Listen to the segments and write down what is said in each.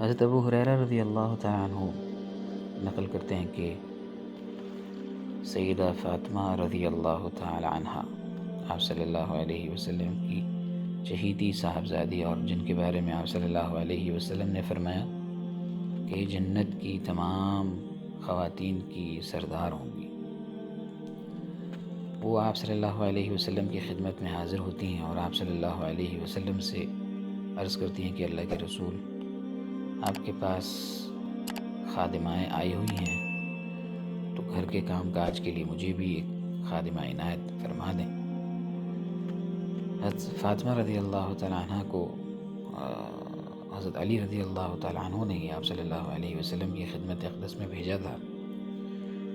حضرت ابو ہریرہ رضی اللہ تعالیٰ عنہ نقل کرتے ہیں کہ سیدہ فاطمہ رضی اللہ تعالیٰ عنہ آپ صلی اللہ علیہ وسلم کی چہیتی صاحبزادی اور جن کے بارے میں آپ صلی اللہ علیہ وسلم نے فرمایا کہ جنت کی تمام خواتین کی سردار ہوں گی، وہ آپ صلی اللہ علیہ وسلم کی خدمت میں حاضر ہوتی ہیں اور آپ صلی اللہ علیہ وسلم سے عرض کرتی ہیں کہ اللہ کے رسول، آپ کے پاس خادمائیں آئی ہوئی ہیں تو گھر کے کام کاج کے لیے مجھے بھی ایک خادمہ عنایت فرما دیں۔ حضرت فاطمہ رضی اللہ تعالیٰ عنہ کو حضرت علی رضی اللہ تعالیٰ عنہ نے ہی آپ صلی اللہ علیہ وسلم کی خدمت اقدس میں بھیجا تھا،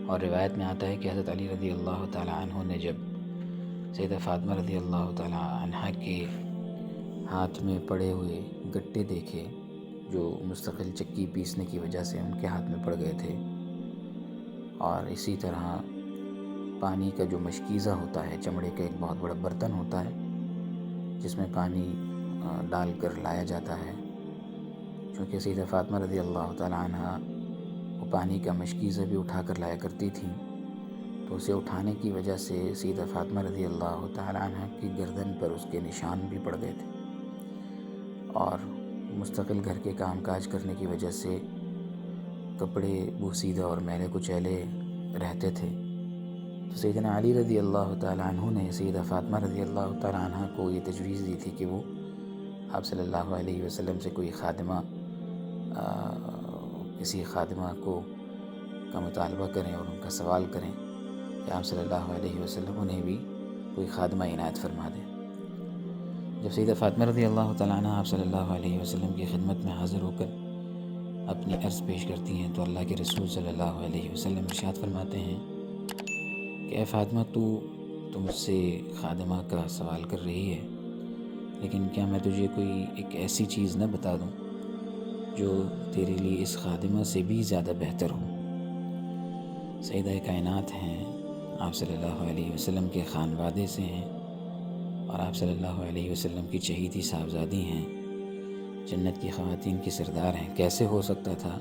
اور روایت میں آتا ہے کہ حضرت علی رضی اللہ تعالیٰ عنہ نے جب سیدہ فاطمہ رضی اللہ تعالیٰ عنہ کے ہاتھ میں پڑے ہوئے گٹے دیکھے جو مستقل چکی پیسنے کی وجہ سے ان کے ہاتھ میں پڑ گئے تھے، اور اسی طرح پانی کا جو مشکیزہ ہوتا ہے، چمڑے کا ایک بہت بڑا برتن ہوتا ہے جس میں پانی ڈال کر لایا جاتا ہے، چونکہ سیدہ فاطمہ رضی اللہ تعالیٰ عنہ وہ پانی کا مشکیزہ بھی اٹھا کر لایا کرتی تھیں، تو اسے اٹھانے کی وجہ سے سیدہ فاطمہ رضی اللہ تعالیٰ عنہ کی گردن پر اس کے نشان بھی پڑ گئے تھے، اور مستقل گھر کے کام کاج کرنے کی وجہ سے کپڑے بوسیدہ اور میلے کچیلے رہتے تھے۔ تو سیدنا علی رضی اللہ تعالیٰ عنہ نے سیدہ فاطمہ رضی اللہ تعالیٰ عنہ کو یہ تجویز دی تھی کہ وہ آپ صلی اللہ علیہ وسلم سے کوئی خادمہ کسی خادمہ کا مطالبہ کریں اور ان کا سوال کریں کہ آپ صلی اللہ علیہ وسلم انہیں بھی کوئی خادمہ عنایت فرما دیں۔ جب سیدہ فاطمہ رضی اللہ تعالیٰ عنہ آپ صلی اللہ علیہ وسلم کی خدمت میں حاضر ہو کر اپنی عرض پیش کرتی ہیں تو اللہ کے رسول صلی اللہ علیہ وسلم ارشاد فرماتے ہیں کہ اے فاطمہ، تو مجھ سے خادمہ کا سوال کر رہی ہے، لیکن کیا میں تجھے کوئی ایک ایسی چیز نہ بتا دوں جو تیرے لیے اس خادمہ سے بھی زیادہ بہتر ہو؟ سیدہ کائنات ہیں، آپ صلی اللہ علیہ وسلم کے خانوادے سے ہیں اور آپ صلی اللہ علیہ وسلم کی چہیتی صاحبزادی ہیں، جنت کی خواتین کی سردار ہیں۔ کیسے ہو سکتا تھا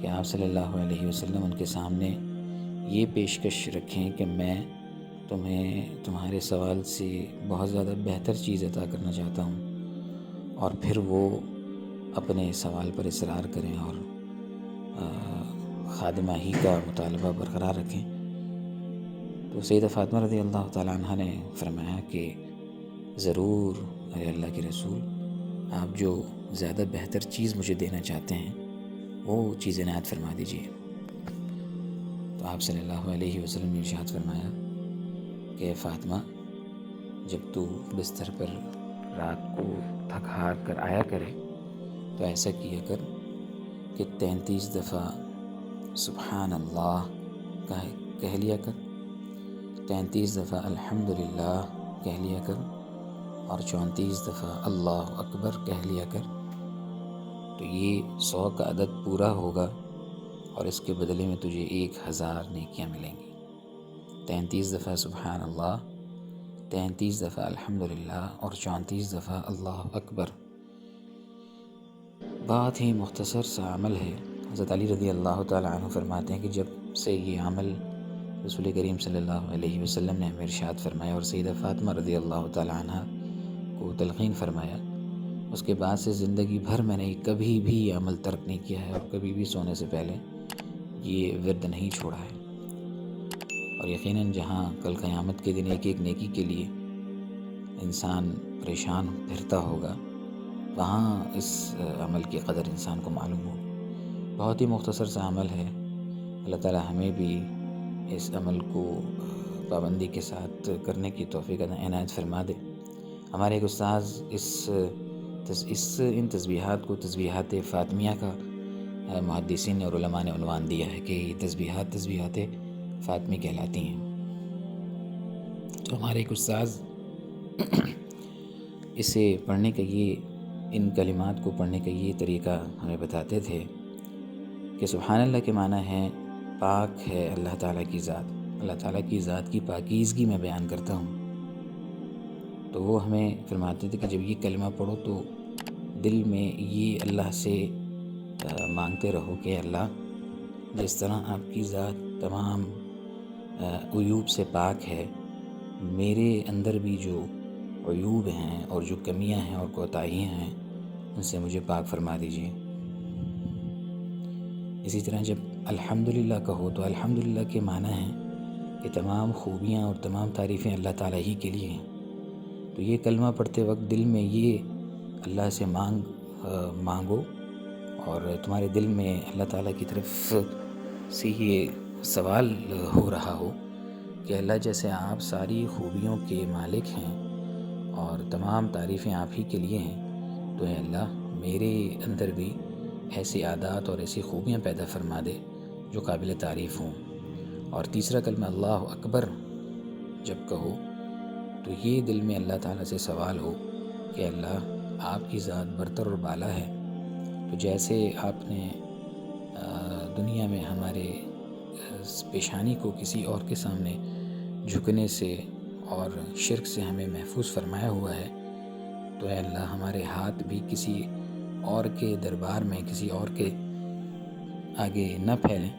کہ آپ صلی اللہ علیہ وسلم ان کے سامنے یہ پیشکش رکھیں کہ میں تمہیں تمہارے سوال سے بہت زیادہ بہتر چیز عطا کرنا چاہتا ہوں، اور پھر وہ اپنے سوال پر اصرار کریں اور خادمہ ہی کا مطالبہ برقرار رکھیں؟ تو سیدہ فاطمہ رضی اللہ تعالیٰ عنہ نے فرمایا کہ ضرور اے اللہ کے رسول، آپ جو زیادہ بہتر چیز مجھے دینا چاہتے ہیں وہ چیز عنایت فرما دیجیے۔ تو آپ صلی اللہ علیہ وسلم نے ارشاد فرمایا کہ اے فاطمہ، جب تو بستر پر رات کو تھک ہار کر آیا کرے تو ایسا کیا کر کہ 33 دفعہ سبحان اللہ کہہ لیا کر، 33 دفعہ الحمدللہ کہہ لیا کر، اور 34 دفعہ اللہ اکبر کہہ لیا کر۔ تو یہ 100 کا عدد پورا ہوگا اور اس کے بدلے میں تجھے 1000 نیکیاں ملیں گی۔ 33 دفعہ سبحان اللہ، 33 دفعہ الحمدللہ اور 34 دفعہ اللہ اکبر۔ بہت ہی مختصر سا عمل ہے۔ حضرت علی رضی اللہ تعالیٰ عنہ فرماتے ہیں کہ جب سے یہ عمل رسول کریم صلی اللہ علیہ وسلم نے ہمیں ارشاد فرمایا اور سیدہ فاطمہ رضی اللہ تعالیٰ عنہ کو تلقین فرمایا، اس کے بعد سے زندگی بھر میں نے کبھی بھی یہ عمل ترک نہیں کیا ہے اور کبھی بھی سونے سے پہلے یہ ورد نہیں چھوڑا ہے۔ اور یقیناً جہاں کل قیامت کے دن ایک ایک نیکی کے لیے انسان پریشان پھرتا ہوگا، وہاں اس عمل کی قدر انسان کو معلوم ہو۔ بہت ہی مختصر سا عمل ہے۔ اللہ تعالیٰ ہمیں بھی اس عمل کو پابندی کے ساتھ کرنے کی توفیق عنایت فرما دے۔ ہمارے ایک استاذ ان تسبیحات کو تسبیحات فاطمیہ کا محدثین اور علماء نے عنوان دیا ہے کہ یہ تسبیحات فاطمی کہلاتی ہیں۔ تو ہمارے ایک استاذ اسے پڑھنے کا ان کلمات کو پڑھنے کا یہ طریقہ ہمیں بتاتے تھے کہ سبحان اللہ کے معنی ہے پاک ہے اللہ تعالیٰ کی ذات، اللہ تعالیٰ کی ذات کی پاکیزگی میں بیان کرتا ہوں۔ تو وہ ہمیں فرماتے تھے کہ جب یہ کلمہ پڑھو تو دل میں یہ اللہ سے مانگتے رہو کہ اللہ جس طرح آپ کی ذات تمام عیوب سے پاک ہے، میرے اندر بھی جو عیوب ہیں اور جو کمیاں ہیں اور کوتاہیاں ہیں ان سے مجھے پاک فرما دیجیے۔ اسی طرح جب الحمدللہ کہو تو الحمدللہ کے معنی ہیں کہ تمام خوبیاں اور تمام تعریفیں اللہ تعالیٰ ہی کے لیے ہیں۔ تو یہ کلمہ پڑھتے وقت دل میں یہ اللہ سے مانگو، اور تمہارے دل میں اللہ تعالیٰ کی طرف سے یہ سوال ہو رہا ہو کہ اللہ جیسے آپ ساری خوبیوں کے مالک ہیں اور تمام تعریفیں آپ ہی کے لیے ہیں، تو اے اللہ میرے اندر بھی ایسی عادات اور ایسی خوبیاں پیدا فرما دے جو قابل تعریف ہوں۔ اور تیسرا کلمہ اللہ اکبر جب کہو تو یہ دل میں اللہ تعالیٰ سے سوال ہو کہ اللہ آپ کی ذات برتر اور بالا ہے، تو جیسے آپ نے دنیا میں ہمارے پیشانی کو کسی اور کے سامنے جھکنے سے اور شرک سے ہمیں محفوظ فرمایا ہوا ہے، تو اے اللہ ہمارے ہاتھ بھی کسی اور کے دربار میں کسی اور کے آگے نہ پھیلیں،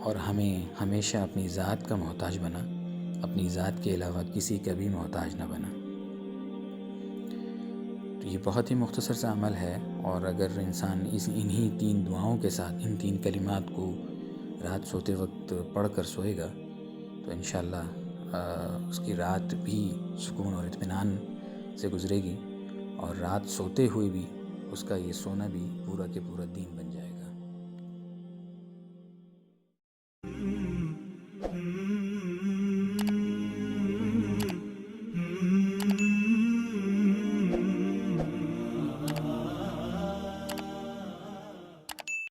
اور ہمیں ہمیشہ اپنی ذات کا محتاج بنا، اپنی ذات کے علاوہ کسی کا بھی محتاج نہ بنا۔ تو یہ بہت ہی مختصر سا عمل ہے، اور اگر انسان انہی 3 دعاؤں کے ساتھ ان 3 کلمات کو رات سوتے وقت پڑھ کر سوئے گا تو انشاءاللہ اس کی رات بھی سکون اور اطمینان سے گزرے گی، اور رات سوتے ہوئے بھی اس کا یہ سونا بھی پورا کے پورا دین بنے گا۔